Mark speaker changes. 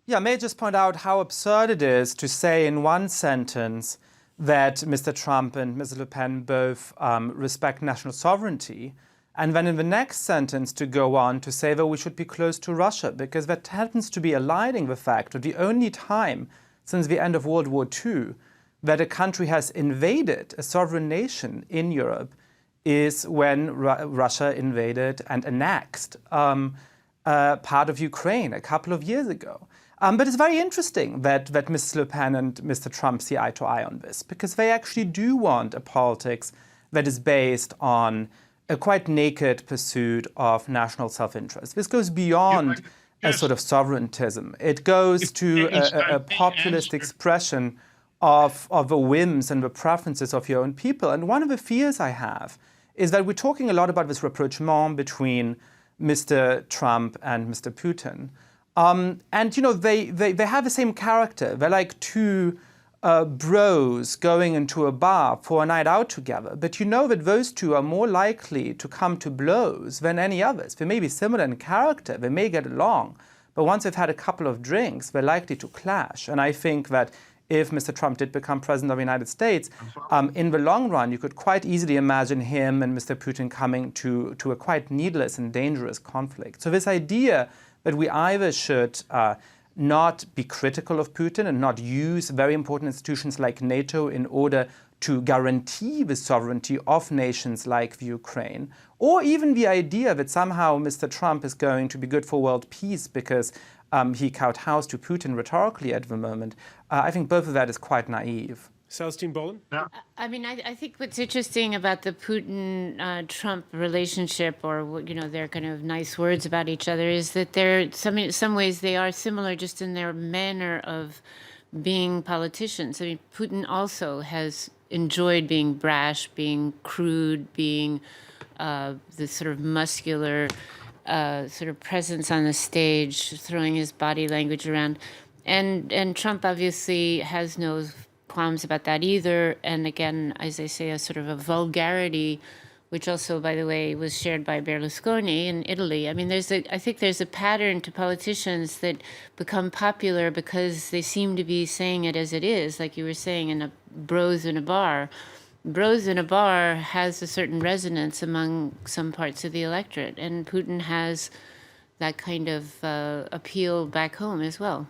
Speaker 1: Yeah, may I just point out how absurd it is to say in one sentence that Mr. Trump and Ms. Le Pen both respect national sovereignty, and then in the next sentence to go on to say that we should be close to Russia, because that happens to be aligning the fact that the only time since the end of World War II that a country has invaded a sovereign nation in Europe is when Russia invaded and annexed part of Ukraine a couple of years ago. But it's very interesting that Mrs. Le Pen and Mr. Trump see eye to eye on this, because they actually do want a politics that is based on a quite naked pursuit of national self-interest. This goes beyond a sort of sovereigntism. It goes to a populist expression of the whims and the preferences of your own people. And one of the fears I have is that we're talking a lot about this rapprochement between Mr. Trump and Mr. Putin. And, you know, they have the same character. They're like two bros going into a bar for a night out together. But you know that those two are more likely to come to blows than any others. They may be similar in character. They may get along. But once they've had a couple of drinks, they're likely to clash. And I think that if Mr. Trump did become president of the United States, in the long run, you could quite easily imagine him and Mr. Putin coming to a quite needless and dangerous conflict. So this idea that we either should not be critical of Putin and not use very important institutions like NATO in order to guarantee the sovereignty of nations like the Ukraine, or even the idea that somehow Mr. Trump is going to be good for world peace because he kowtows to Putin rhetorically at the moment, I think both of that is quite naive.
Speaker 2: Celestine Bolin?
Speaker 3: Yeah. I mean, I think what's interesting about the Putin-Trump relationship, or, you know, their kind of nice words about each other, is that they're, some ways they are similar just in their manner of being politicians. I mean, Putin also has enjoyed being brash, being crude, being the sort of muscular sort of presence on the stage, throwing his body language around. And Trump obviously has no qualms about that either. And again, as I say, a sort of a vulgarity, which also, by the way, was shared by Berlusconi in Italy. I mean, I think there's a pattern to politicians that become popular because they seem to be saying it as it is, like you were saying, in a bros in a bar. Bros in a bar has a certain resonance among some parts of the electorate, and Putin has that kind of appeal back home as well.